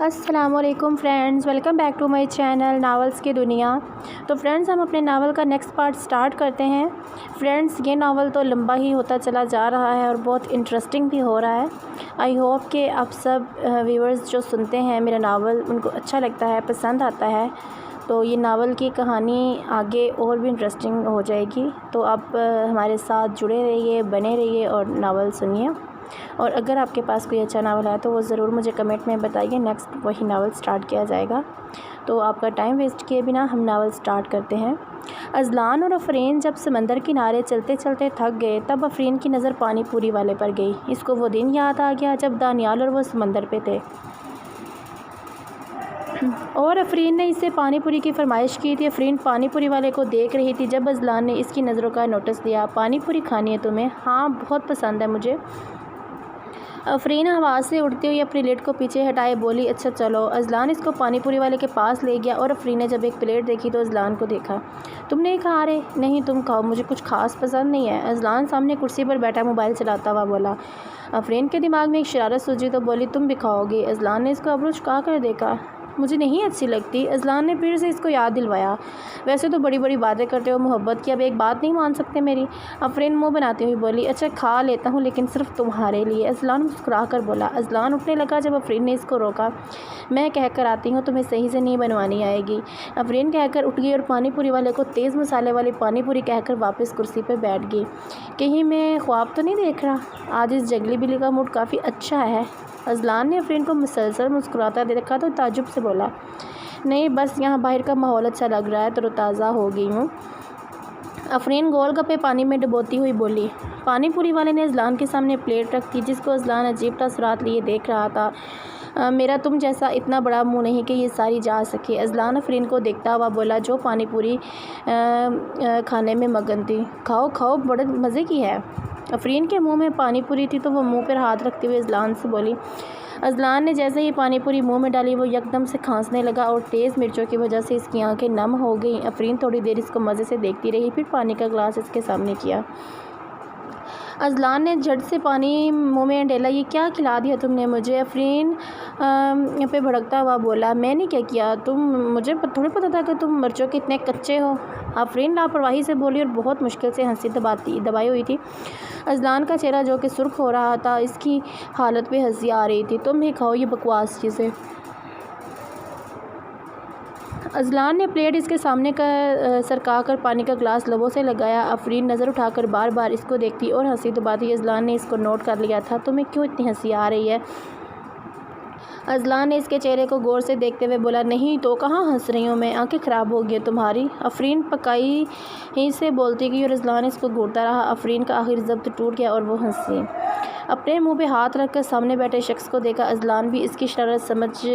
السلام علیکم friends, welcome back to my channel novels کی دنیا۔ تو فرینڈز، ہم اپنے ناول کا نیکسٹ پارٹ سٹارٹ کرتے ہیں۔ فرینڈز، یہ ناول تو لمبا ہی ہوتا چلا جا رہا ہے اور بہت انٹرسٹنگ بھی ہو رہا ہے۔ آئی ہوپ کہ آپ سب ویورز جو سنتے ہیں میرا ناول ان کو اچھا لگتا ہے، پسند آتا ہے، تو یہ ناول کی کہانی آگے اور بھی انٹرسٹنگ ہو جائے گی۔ تو آپ ہمارے ساتھ جڑے رہیے، بنے رہیے اور ناول سنیے۔ اور اگر آپ کے پاس کوئی اچھا ناول ہے تو وہ ضرور مجھے کمنٹ میں بتائیے، نیکسٹ وہی ناول سٹارٹ کیا جائے گا۔ تو آپ کا ٹائم ویسٹ کیے بنا ہم ناول سٹارٹ کرتے ہیں۔ اذلان اور آفرین جب سمندر کنارے چلتے چلتے تھک گئے تب آفرین کی نظر پانی پوری والے پر گئی۔ اس کو وہ دن یاد آ گیا جب دانیال اور وہ سمندر پہ تھے اور آفرین نے اس سے پانی پوری کی فرمائش کی تھی۔ آفرین پانی پوری والے کو دیکھ رہی تھی جب اذلان نے اس کی نظروں کا نوٹس لیا۔ پانی پوری کھانی ہے تمہیں؟ ہاں، بہت پسند ہے مجھے۔ آفرین ہوا سے اڑتی ہوئی اپنی پلیٹ کو پیچھے ہٹائے بولی، اچھا چلو۔ اذلان اس کو پانی پوری والے کے پاس لے گیا اور آفرین نے جب ایک پلیٹ دیکھی تو اذلان کو دیکھا۔ تم نہیں کھا رہے؟ نہیں، تم کھاؤ، مجھے کچھ خاص پسند نہیں ہے۔ اذلان سامنے کرسی پر بیٹھا موبائل چلاتا ہوا بولا۔ آفرین کے دماغ میں ایک شرارت سوچی تو بولی، تم بھی کھاؤ گی؟ اذلان نے اس کو ابرو چکا کر دیکھا۔ مجھے نہیں اچھی لگتی۔ اذلان نے پھر سے اس کو یاد دلوایا، ویسے تو بڑی بڑی باتیں کرتے ہو محبت کی، اب ایک بات نہیں مان سکتے میری؟ آفرین منہ بناتی ہوئی بولی، اچھا کھا لیتا ہوں لیکن صرف تمہارے لیے۔ اذلان مسکرا کر بولا۔ اذلان اٹھنے لگا جب آفرین نے اس کو روکا۔ میں کہہ کر آتی ہوں، تمہیں صحیح سے نہیں بنوانی آئے گی۔ آفرین کہہ کر اٹھ گئی اور پانی پوری والے کو تیز مسالے والی پانی پوری کہہ کر واپس کرسی پہ بیٹھ گئی۔ کہیں میں خواب تو نہیں دیکھ رہا؟ آج اس جنگلی بلی کا موڈ کافی اچھا ہے۔ اذلان نے آفرین کو مسلسل مسکراتا دیکھا تو تعجب سے بولا، نہیں، بس یہاں باہر کا ماحول اچھا لگ رہا ہے، تر و تازہ ہو گئی ہوں۔ آفرین گول گپے پانی میں ڈبوتی ہوئی بولی۔ پانی پوری والے نے اذلان کے سامنے پلیٹ رکھ دی جس کو اذلان عجیب تاثرات لیے دیکھ رہا تھا۔ میرا تم جیسا اتنا بڑا منہ نہیں کہ یہ ساری جا سکے۔ اذلان آفرین کو دیکھتا ہوا بولا جو پانی پوری کھانے میں مگن تھی۔ کھاؤ کھاؤ، بڑے مزے کی ہے۔ آفرین کے منہ میں پانی پوری تھی تو وہ منہ پر ہاتھ رکھتے ہوئے اذلان سے بولی۔ اذلان نے جیسے ہی پانی پوری منہ میں ڈالی وہ یکدم سے کھانسنے لگا اور تیز مرچوں کی وجہ سے اس کی آنکھیں نم ہو گئیں۔ آفرین تھوڑی دیر اس کو مزے سے دیکھتی رہی، پھر پانی کا گلاس اس کے سامنے کیا۔ اذلان نے جھٹ سے پانی منہ میں ڈالا، یہ کیا کھلا دیا تم نے مجھے؟ آفرین پہ بھڑکتا ہوا بولا، میں نے کیا کیا؟ مجھے تھوڑی پتہ تھا کہ تم مرچوں کے اتنے کچے ہو۔ آفرین لاپرواہی سے بولی اور بہت مشکل سے ہنسی دبائی ہوئی تھی۔ اذلان کا چہرہ جو کہ سرخ ہو رہا تھا، اس کی حالت پہ ہنسی آ رہی تھی۔ تم بھی کھاؤ یہ بکواس چیزیں۔ اذلان نے پلیٹ اس کے سامنے سرکا کر پانی کا گلاس لبوں سے لگایا۔ آفرین نظر اٹھا کر بار بار اس کو دیکھتی اور ہنسی دباتی۔ اذلان نے اس کو نوٹ کر لیا تھا۔ تمہیں کیوں اتنی ہنسی آ رہی ہے؟ اذلان نے اس کے چہرے کو غور سے دیکھتے ہوئے بولا، نہیں تو کہاں ہنس رہی ہوں میں، آنکھیں خراب ہو گئی تمہاری۔ آفرین پکائی ہی سے بولتی گئی اور اذلان اس کو گھورتا رہا۔ آفرین کا آخر ضبط ٹوٹ گیا اور وہ ہنسی۔ اپنے منہ پہ ہاتھ رکھ کر سامنے بیٹھے شخص کو دیکھا۔ اذلان بھی اس کی شرارت سمجھ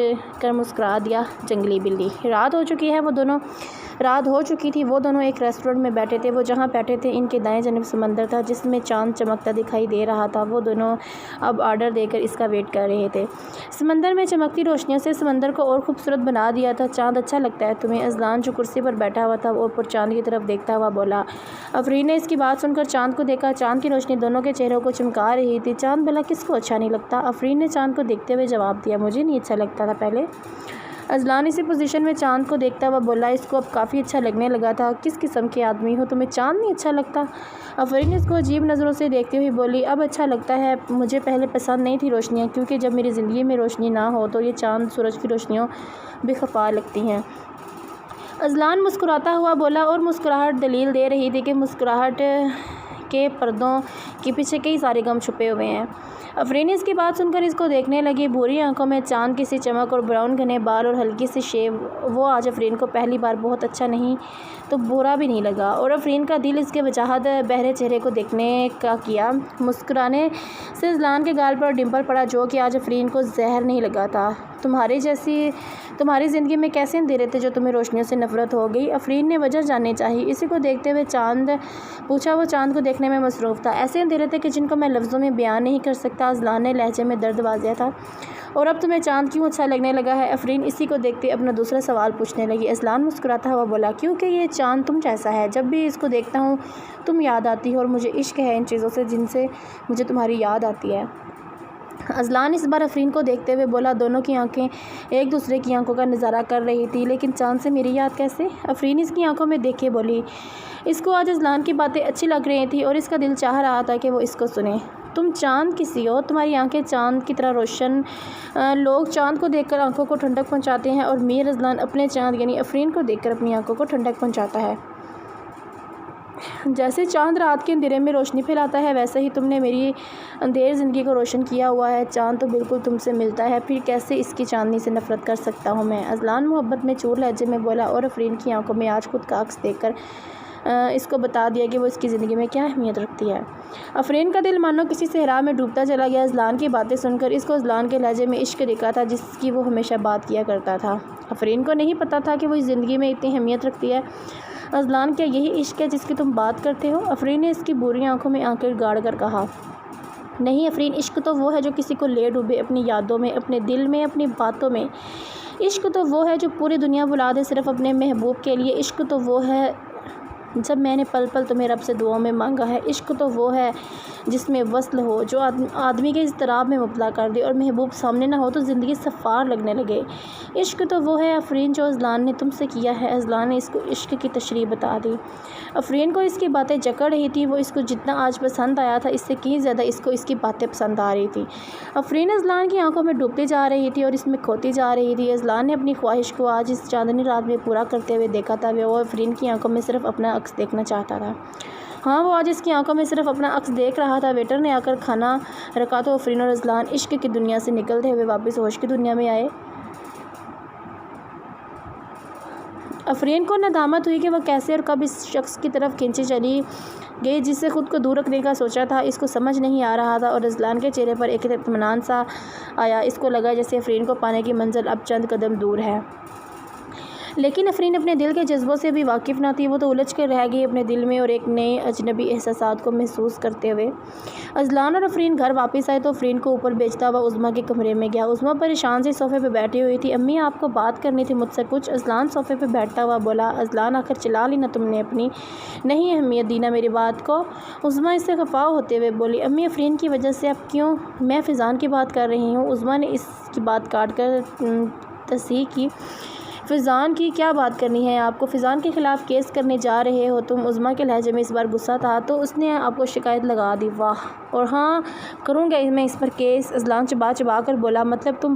کر مسکرا دیا۔ جنگلی بلی۔ رات ہو چکی تھی، وہ دونوں ایک ریسٹورنٹ میں بیٹھے تھے۔ وہ جہاں بیٹھے تھے ان کے دائیں جانب سمندر تھا جس میں چاند چمکتا دکھائی دے رہا تھا۔ وہ دونوں اب آرڈر دے کر اس کا ویٹ کر رہے تھے۔ سمندر میں چمکتی روشنیوں سے سمندر کو اور خوبصورت بنا دیا تھا۔ چاند اچھا لگتا ہے تمہیں؟ اذلان جو کرسی پر بیٹھا ہوا تھا وہ اوپر چاند کی طرف دیکھتا ہوا بولا۔ آفرین نے اس کی بات سن کر چاند کو دیکھا۔ چاند کی روشنی دونوں کے چہروں کو چمکا رہی تھی۔ چاند بھلا کس کو اچھا نہیں لگتا؟ آفرین نے چاند کو دیکھتے ہوئے جواب دیا، مجھے نہیں اچھا لگتا تھا پہلے۔ اذلان اسی پوزیشن میں چاند کو دیکھتا ہوا بولا، اس کو اب کافی اچھا لگنے لگا تھا۔ کس قسم کے آدمی ہو، تمہیں چاند نہیں اچھا لگتا؟ آفرین اس کو عجیب نظروں سے دیکھتے ہوئے بولی، اب اچھا لگتا ہے۔ مجھے پہلے پسند نہیں تھی روشنیاں، کیونکہ جب میری زندگی میں روشنی نہ ہو تو یہ چاند سورج کی روشنیوں بے خفا لگتی ہیں۔ اذلان مسکراتا ہوا بولا اور مسکراہٹ دلیل دے رہی تھی کہ مسکراہٹ کے پردوں کے پیچھے کئی سارے غم چھپے ہوئے ہیں۔ آفرین اس کی بات سن کر اس کو دیکھنے لگی۔ بھوری آنکھوں میں چاند کی سی چمک اور براؤن گھنے بال اور ہلکی سی شیو، وہ آج آفرین کو پہلی بار بہت اچھا نہیں تو برا بھی نہیں لگا اور آفرین کا دل اس کے وجاہت بہرے چہرے کو دیکھنے کا کیا۔ مسکرانے سے اذلان کے گال پر ڈمپل پڑا جو کہ آج آفرین کو زہر نہیں لگا تھا۔ تمہاری زندگی میں کیسے اندھیرے تھے جو تمہیں روشنیوں سے نفرت ہو گئی؟ آفرین نے وجہ جاننی چاہی۔ اسی کو دیکھتے ہوئے چاند پوچھا۔ وہ چاند کو دیکھنے میں مصروف تھا۔ ایسے اندھیرے تھے کہ جن کو میں لفظوں میں بیان نہیں کر سکتا۔ اذلان نے لہجے میں درد واضح تھا۔ اور اب تمہیں چاند کیوں اچھا لگنے لگا ہے؟ آفرین اسی کو دیکھتے اپنا دوسرا سوال پوچھنے لگی۔ اذلان مسکراتا ہوا بولا، کیونکہ یہ چاند تم جیسا ہے۔ جب بھی اس کو دیکھتا ہوں تم یاد آتی ہو اور مجھے عشق ہے ان چیزوں سے جن سے مجھے تمہاری یاد آتی ہے۔ اذلان اس بار آفرین کو دیکھتے ہوئے بولا۔ دونوں کی آنکھیں ایک دوسرے کی آنکھوں کا نظارہ کر رہی تھی۔ لیکن چاند سے میری یاد کیسے؟ آفرین اس کی آنکھوں میں دیکھے بولی۔ اس کو آج اذلان کی باتیں اچھی لگ رہی تھیں اور اس کا دل چاہ رہا تھا کہ وہ اس کو سنے۔ تم چاند کسی ہو، تمہاری آنکھیں چاند کی طرح روشن، لوگ چاند کو دیکھ کر آنکھوں کو ٹھنڈک پہنچاتے ہیں اور میر اذلان اپنے چاند یعنی آفرین کو دیکھ کر اپنی آنکھوں کو ٹھنڈک پہنچاتا ہے۔ جیسے چاند رات کے اندھیرے میں روشنی پھیلاتا ہے، ویسے ہی تم نے میری اندھیر زندگی کو روشن کیا ہوا ہے۔ چاند تو بالکل تم سے ملتا ہے، پھر کیسے اس کی چاندنی سے نفرت کر سکتا ہوں میں؟ اذلان محبت میں چور لہجے میں بولا اور آفرین کی آنکھوں میں آج خود کا عکس دیکھ کر اس کو بتا دیا کہ وہ اس کی زندگی میں کیا اہمیت رکھتی ہے۔ آفرین کا دل مانو کسی صحرا میں ڈوبتا چلا گیا۔ اذلان کی باتیں سن کر اس کو اذلان کے لہجے میں عشق دکھا تھا جس کی وہ ہمیشہ بات کیا کرتا تھا۔ آفرین کو نہیں پتا تھا کہ وہ اس زندگی میں اتنی اہمیت رکھتی ہے۔ اذلان، کیا یہی عشق ہے جس کی تم بات کرتے ہو؟ آفرین نے اس کی بری آنکھوں میں آنکھیں گاڑ کر کہا۔ نہیں آفرین، عشق تو وہ ہے جو کسی کو لے ڈوبے، اپنی یادوں میں، اپنے دل میں، اپنی باتوں میں۔ عشق تو وہ ہے جو پوری دنیا بھلا دے صرف اپنے محبوب کے لیے۔ عشق تو وہ ہے جب میں نے پل پل تمہیں رب سے دعاؤں میں مانگا ہے۔ عشق تو وہ ہے جس میں وصل ہو، جو آدمی کے اضطراب میں مبتلا کر دے اور محبوب سامنے نہ ہو تو زندگی صفار لگنے لگے۔ عشق تو وہ ہے آفرین جو اذلان نے تم سے کیا ہے۔ اذلان نے اس کو عشق کی تشریح بتا دی۔ آفرین کو اس کی باتیں جکڑ رہی تھی۔ وہ اس کو جتنا آج پسند آیا تھا اس سے کہیں زیادہ اس کو اس کی باتیں پسند آ رہی تھیں۔ آفرین اذلان کی آنکھوں میں ڈوبتی جا رہی تھی اور اس میں کھوتی جا رہی تھی۔ اذلان نے اپنی خواہش کو آج اس چاندنی رات میں پورا کرتے ہوئے دیکھا تھا۔ وہ آفرین کی آنکھوں میں صرف اپنا عکس دیکھنا چاہتا تھا۔ ہاں، وہ آج اس کی آنکھوں میں صرف اپنا عکس دیکھ رہا تھا۔ ویٹر نے آ کر کھانا رکھا تو آفرین اور اذلان عشق کی دنیا سے نکلتے ہوئے واپس ہوش کی دنیا میں آئے۔ آفرین کو ندامت ہوئی کہ وہ کیسے اور کب اس شخص کی طرف کھینچی چلی گئی جس سے خود کو دور رکھنے کا سوچا تھا۔ اس کو سمجھ نہیں آ رہا تھا اور اذلان کے چہرے پر ایک اطمینان سا آیا۔ اس کو لگا جیسے آفرین کو پانے کی منزل اب چند قدم دور ہے۔ لیکن آفرین اپنے دل کے جذبوں سے بھی واقف نہ تھی۔ وہ تو الجھ کر رہ گئی اپنے دل میں اور ایک نئے اجنبی احساسات کو محسوس کرتے ہوئے۔ اذلان اور آفرین گھر واپس آئے تو آفرین کو اوپر بھیجتا ہوا عظمیٰ کے کمرے میں گیا۔ عظمیٰ پریشان سی صوفے پہ بیٹھی ہوئی تھی۔ امی، آپ کو بات کرنی تھی مجھ سے کچھ؟ اذلان صوفے پہ بیٹھتا ہوا بولا۔ اذلان، آخر چلا لی نا تم نے اپنی؟ نہیں اہمیت دی نا میری بات کو؟ عظمیٰ اس سے خفا ہوتے ہوئے بولی۔ امی، آفرین کی وجہ سے اب کیوں؟ میں فیضان کی بات کر رہی ہوں۔ عظمیٰ نے اس کی بات کاٹ کر تصحیح کی۔ فیضان کی کیا بات کرنی ہے آپ کو؟ فیضان کے خلاف کیس کرنے جا رہے ہو تم؟ عظمیٰ کے لہجے میں اس بار غصہ تھا۔ تو اس نے آپ کو شکایت لگا دی؟ واہ! اور ہاں، کروں گا میں اس پر کیس۔ اذلان چبا چبا کر بولا۔ مطلب تم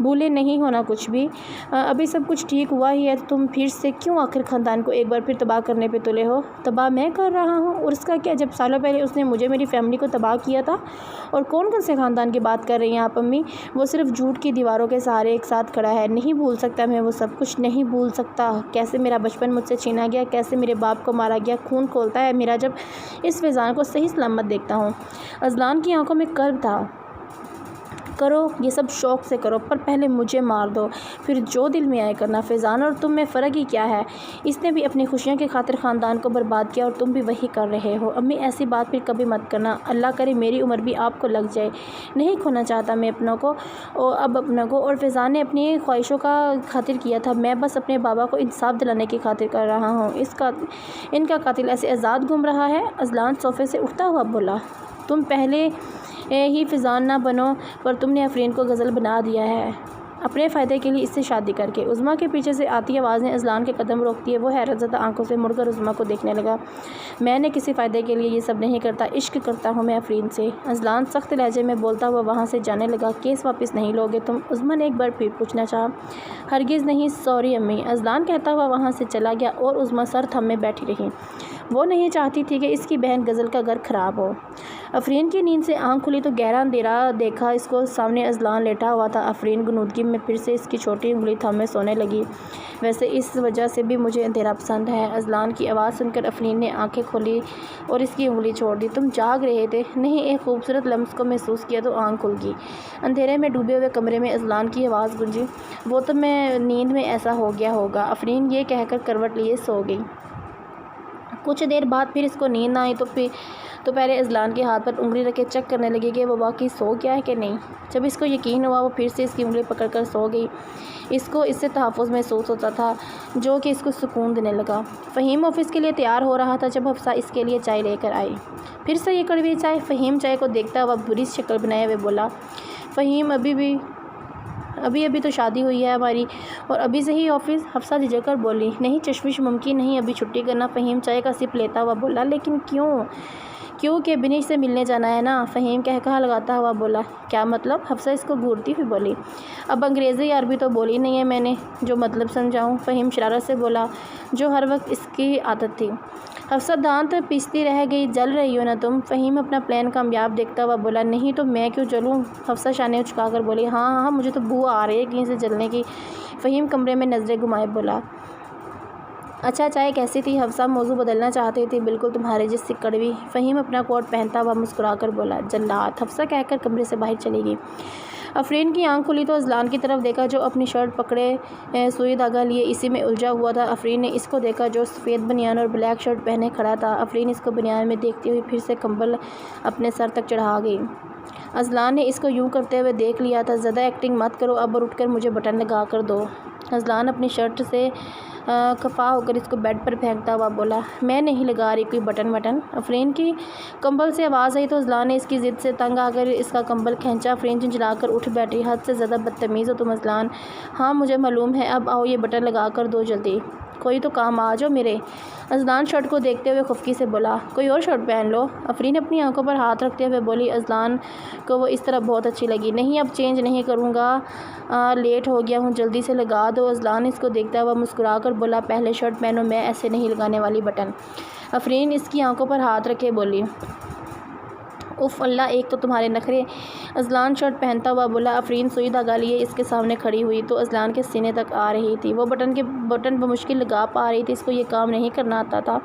بھولے نہیں ہونا کچھ بھی؟ ابھی سب کچھ ٹھیک ہوا ہی ہے۔ تم پھر سے کیوں آخر خاندان کو ایک بار پھر تباہ کرنے پہ تلے ہو؟ تباہ میں کر رہا ہوں؟ اور اس کا کیا؟ جب سالوں پہلے اس نے مجھے میری فیملی کو تباہ کیا تھا۔ اور کون سے خاندان کی بات کر رہی ہیں آپ امی؟ وہ صرف جھوٹ کی دیواروں کے سہارے ایک ساتھ کھڑا ہے۔ نہیں بھول سکتا میں وہ سب کچھ، نہیں بھول سکتا۔ کیسے میرا بچپن مجھ سے چھینا گیا، کیسے میرے باپ کو مارا گیا۔ خون کھولتا ہے میرا جب اس فیضان کو صحیح سلامت دیکھتا ہوں۔ اذلان کی آنکھوں میں کرب تھا۔ کرو یہ سب شوق سے کرو، پر پہلے مجھے مار دو، پھر جو دل میں آئے کرنا۔ فیضان اور تم میں فرق ہی کیا ہے؟ اس نے بھی اپنی خوشیوں کی خاطر خاندان کو برباد کیا اور تم بھی وہی کر رہے ہو۔ امی، ایسی بات پھر کبھی مت کرنا۔ اللہ کرے میری عمر بھی آپ کو لگ جائے۔ نہیں کھونا چاہتا میں اپنوں کو، اور فیضان نے اپنی خواہشوں کا خاطر کیا تھا۔ میں بس اپنے بابا کو انصاف دلانے کی خاطر کر رہا ہوں۔ ان کا قاتل ایسے آزاد گھوم رہا ہے۔ اذلان صوفے سے اٹھتا ہوا بولا۔ تم پہلے ہی فیضان نہ بنو، پر تم نے آفرین کو غزل بنا دیا ہے اپنے فائدے کے لیے اس سے شادی کر کے۔ عظمیٰ کے پیچھے سے آتی آواز نے اذلان کے قدم روک دیے۔ وہ حیرت زدہ آنکھوں سے مڑ کر عظمیٰ کو دیکھنے لگا۔ میں نے کسی فائدے کے لیے یہ سب نہیں کرتا، عشق کرتا ہوں میں آفرین سے۔ اذلان سخت لہجے میں بولتا ہوا وہاں سے جانے لگا۔ کیس واپس نہیں لوگے تم؟ عظمیٰ نے ایک بار پھر پوچھنا چاہا۔ ہرگز نہیں، سوری امی۔ اذلان کہتا ہوا وہاں سے چلا گیا اور عظمیٰ سر تھمے بیٹھی رہی۔ وہ نہیں چاہتی تھی کہ اس کی بہن غزل کا گھر خراب ہو۔ آفرین کی نیند سے آنکھ کھلی تو گہرا اندھیرا دیکھا۔ اس کو سامنے اذلان لیٹا ہوا تھا۔ آفرین غنودگی میں پھر سے اس کی چھوٹی انگلی تھامے سونے لگی۔ ویسے اس وجہ سے بھی مجھے اندھیرا پسند ہے۔ اذلان کی آواز سن کر آفرین نے آنکھیں کھولی اور اس کی انگلی چھوڑ دی۔ تم جاگ رہے تھے؟ نہیں، ایک خوبصورت لمس کو محسوس کیا تو آنکھ کھل گئی۔ اندھیرے میں ڈوبے ہوئے کمرے میں اذلان کی آواز گونجی۔ وہ تو میں نیند میں ایسا ہو گیا ہوگا۔ آفرین یہ کہہ کر کروٹ لیے سو گئی۔ کچھ دیر بعد پھر اس کو نیند نہ آئی تو پہلے اذلان کے ہاتھ پر انگلی رکھ کے چیک کرنے لگی کہ وہ واقعی سو گیا ہے کہ نہیں۔ جب اس کو یقین ہوا وہ پھر سے اس کی انگلی پکڑ کر سو گئی۔ اس کو اس سے تحفظ محسوس ہوتا تھا جو کہ اس کو سکون دینے لگا۔ فہیم آفس کے لیے تیار ہو رہا تھا جب حفصہ اس کے لیے چائے لے کر آئی۔ پھر سے یہ کڑوی چائے؟ فہیم چائے کو دیکھتا ہوا بری شکل بنائے ہوئے بولا۔ فہیم ابھی تو شادی ہوئی ہے ہماری اور ابھی سے ہی آفس؟ حفصہ جھجک کر بولی۔ نہیں چشمش ممکن نہیں ابھی چھٹی کرنا۔ فہیم چائے کا سپ لیتا ہوا بولا۔ لیکن کیوں کہ بنش سے ملنے جانا ہے نا؟ فہیم کہا لگاتا ہوا بولا۔ کیا مطلب؟ حفصہ اس کو گھورتی ہوئی بولی۔ اب انگریزی یا عربی تو بولی نہیں ہے میں نے جو مطلب سمجھاؤں، فہیم شرارت سے بولا جو ہر وقت اس کی عادت تھی۔ حفصہ دانت پیستی رہ گئی۔ جل رہی ہو نا تم؟ فہیم اپنا پلان کامیاب دیکھتا ہوا بولا۔ نہیں تو میں کیوں جلوں؟ حفصہ شانے اچکا کر بولی۔ ہاں مجھے تو بو آ رہی ہے کہیں سے جلنے کی۔ فہیم کمرے میں نظریں گھمائے بولا۔ اچھا چائے کیسی تھی؟ حفصہ موضوع بدلنا چاہتی تھی۔ بالکل تمہارے جیسی کڑوی۔ فہیم اپنا کوٹ پہنتا ہوا مسکرا کر بولا۔ جلات، حفصہ کہہ کر کمرے سے باہر چلی گئی۔ افرین کی آنکھ کھلی تو اذلان کی طرف دیکھا جو اپنی شرٹ پکڑے سوئی دھاگا لیے اسی میں الجھا ہوا تھا۔ افرین نے اس کو دیکھا جو سفید بنیان اور بلیک شرٹ پہنے کھڑا تھا۔ افرین اس کو بنیان میں دیکھتی ہوئی پھر سے کمبل اپنے سر تک چڑھا گئی۔ اذلان نے اس کو یوں کرتے ہوئے دیکھ لیا تھا۔ زیادہ ایکٹنگ مت کرو اب اور اٹھ کر مجھے بٹن لگا کر دو۔ اذلان اپنی شرٹ سے خفا ہو کر اس کو بیڈ پر پھینکتا ہوا بولا۔ میں نہیں لگا رہی کوئی بٹن۔ افرین کی کمبل سے آواز آئی تو اذلان نے اس کی ضد سے تنگ آ کر اس کا کمبل کھینچا۔ افرین جھنجھلا کر اٹھ بیٹھی۔ حد سے زیادہ بدتمیز ہو تم اذلان۔ ہاں مجھے معلوم ہے، اب آؤ یہ بٹن لگا کر دو جلدی، کوئی تو کام آ جاؤ میرے۔ اذلان شرٹ کو دیکھتے ہوئے خفگی سے بولا۔ کوئی اور شرٹ پہن لو۔ افرین اپنی آنکھوں پر ہاتھ رکھتے ہوئے بولی۔ اذلان کو وہ اس طرح بہت اچھی لگی۔ نہیں اب چینج نہیں کروں گا، لیٹ ہو گیا ہوں، جلدی سے لگا دو۔ اذلان اس کو دیکھتا ہوا مسکرا کر بولا۔ پہلے شرٹ پہنو، میں ایسے نہیں لگانے والی بٹن۔ افرین اس کی آنکھوں پر ہاتھ رکھے بولی۔ اف اللہ ایک تو تمہارے نخرے۔ اذلان شرٹ پہنتا ہوا بولا۔ افرین سوئی دھاگا لیے اس کے سامنے کھڑی ہوئی تو اذلان کے سینے تک آ رہی تھی۔ وہ بٹن بمشکل لگا پا رہی تھی، اس کو یہ کام نہیں کرنا آتا تھا۔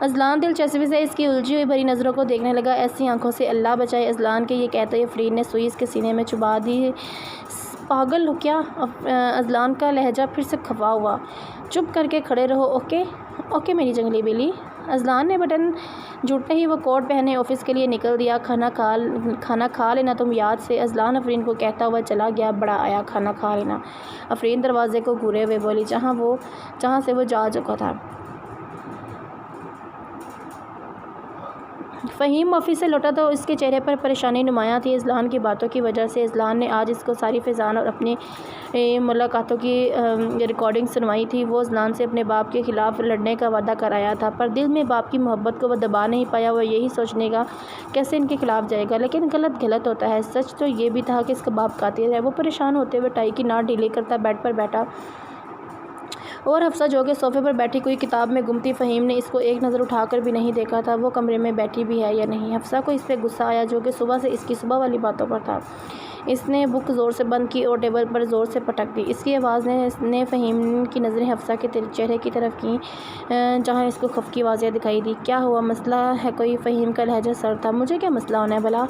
اذلان دلچسپی سے اس کی الجھی ہوئی بھری نظروں کو دیکھنے لگا۔ ایسی آنکھوں سے اللہ بچائے۔ اذلان کے یہ کہتے ہی افرین نے سوئی اس کے سینے میں چبھا دی۔ پاگل ہو کیا؟ اذلان کا لہجہ پھر سے خفا ہوا۔ چپ کر کے کھڑے رہو اوکے میری جنگلی بلی۔ اذلان نے بٹن جھڑتے ہی وہ کوٹ پہنے آفس کے لیے نکل دیا۔ کھانا کھا لینا تم یاد سے، اذلان افرین کو کہتا ہوا چلا گیا۔ بڑا آیا کھانا کھا لینا۔ افرین دروازے کو گھورے ہوئے بولی جہاں سے وہ جا چکا تھا۔ فہیم آفس سے لوٹا تو اس کے چہرے پر پریشانی نمایاں تھی اذلان کی باتوں کی وجہ سے۔ اذلان نے آج اس کو ساری فیضان اور اپنی ملاقاتوں کی ریکارڈنگ سنوائی تھی۔ وہ اذلان سے اپنے باپ کے خلاف لڑنے کا وعدہ کر آیا تھا، پر دل میں باپ کی محبت کو وہ دبا نہیں پایا۔ وہ یہی سوچنے گا کیسے ان کے خلاف جائے گا، لیکن غلط ہوتا ہے۔ سچ تو یہ بھی تھا کہ اس کا باپ قاتل ہے۔ وہ پریشان ہوتے ہوئے ٹائی کی ناٹ ڈھیلی کرتا بیڈ پر بیٹھا اور حفصہ جو کہ صوفے پر بیٹھی کوئی کتاب میں گم تھی، فہیم نے اس کو ایک نظر اٹھا کر بھی نہیں دیکھا تھا وہ کمرے میں بیٹھی بھی ہے یا نہیں۔ حفصہ کو اس پہ غصہ آیا جو کہ صبح سے اس کی صبح والی باتوں پر تھا۔ اس نے بک زور سے بند کی اور ٹیبل پر زور سے پٹک دی۔ اس کی آواز نے فہیم کی نظریں حفصہ کے چہرے کی طرف کیں جہاں اس کو خفگی واضح دکھائی دی۔ کیا ہوا؟ مسئلہ ہے کوئی؟ فہیم کا لہجہ سرد تھا۔ مجھے کیا مسئلہ ہونا ہے بھلا؟